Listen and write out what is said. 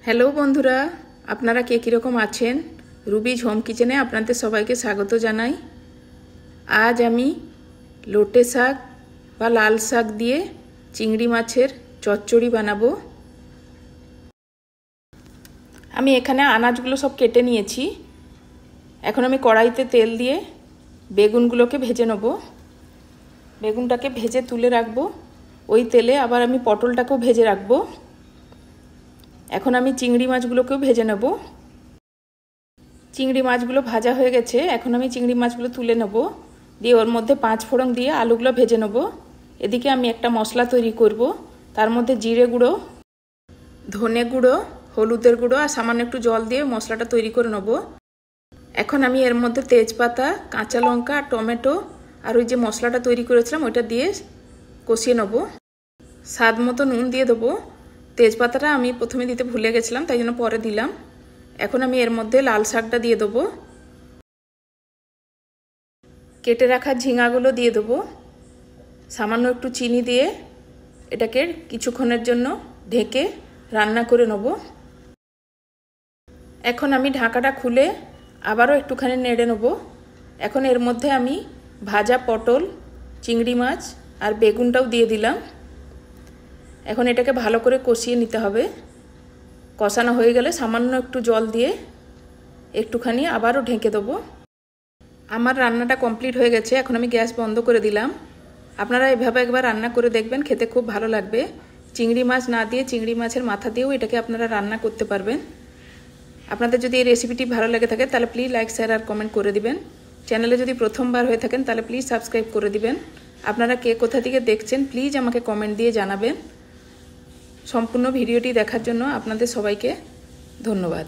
Hello বন্ধুরা, আপনারা কে কীরকম আছেন? রুবিজ হোম কিচেনে আপনাদের সবাইকে স্বাগত জানাই। আজ আমি লোটে শাক বা লাল শাক দিয়ে চিংড়ি মাছের চচ্চড়ি বানাবো। আমি এখানে আনাজগুলো সব কেটে নিয়েছি। এখন আমি কড়াইতে তেল দিয়ে বেগুনগুলোকে ভেজে নেব। বেগুনটাকে ভেজে তুলে রাখবো। ওই তেলে আবার আমি পটলটাকেও ভেজে রাখবো। এখন আমি চিংড়ি মাছগুলোকেও ভেজে নেব। চিংড়ি মাছগুলো ভাজা হয়ে গেছে। এখন আমি চিংড়ি মাছগুলো তুলে নেব, দিয়ে ওর মধ্যে 5 ফোড়ন দিয়ে আলুগুলো ভেজে নেব। এদিকে আমি একটা মশলা তৈরি করব। তার মধ্যে জিরে গুঁড়ো, ধনে গুঁড়ো, হলুদের গুঁড়ো আর সামান্য একটু জল দিয়ে মশলাটা তৈরি করে নেব। এখন আমি এর মধ্যে তেজপাতা, কাঁচা লঙ্কা, টমেটো আর ওই যে মশলাটা তৈরি করেছিলাম ওইটা দিয়ে কষিয়ে নেব। স্বাদ মতো নুন দিয়ে দেবো। তেজপাতাটা আমি প্রথমে দিতে ভুলে গেছিলাম, তাই জন্য পরে দিলাম। এখন আমি এর মধ্যে লাল শাকটা দিয়ে দেবো। কেটে রাখা ঝিঙাগুলো দিয়ে দেবো। সামান্য একটু চিনি দিয়ে এটাকে কিছুক্ষণের জন্য ঢেকে রান্না করে নেব। এখন আমি ঢাকাটা খুলে আবারও একটুখানি নেড়ে নেব। এখন এর মধ্যে আমি ভাজা পটল, চিংড়ি মাছ আর বেগুনটাও দিয়ে দিলাম। এখন এটাকে ভালো করে কষিয়ে নিতে হবে। কষানো হয়ে গেলে সামান্য একটু জল দিয়ে একটুখানি আবারও ঢেকে দেবো। আমার রান্নাটা কমপ্লিট হয়ে গেছে। এখন আমি গ্যাস বন্ধ করে দিলাম। আপনারা এভাবে একবার রান্না করে দেখবেন, খেতে খুব ভালো লাগবে। চিংড়ি মাছ না দিয়ে চিংড়ি মাছের মাথা দিয়েও এটাকে আপনারা রান্না করতে পারবেন। আপনাদের যদি এই রেসিপিটি ভালো লেগে থাকে তাহলে প্লিজ লাইক, শেয়ার আর কমেন্ট করে দিবেন। চ্যানেলে যদি প্রথমবার হয়ে থাকেন তাহলে প্লিজ সাবস্ক্রাইব করে দিবেন। আপনারা কে কোথা থেকে দেখছেন প্লিজ আমাকে কমেন্ট দিয়ে জানাবেন। সম্পূর্ণ ভিডিওটি দেখার জন্য আপনাদের সবাইকে ধন্যবাদ।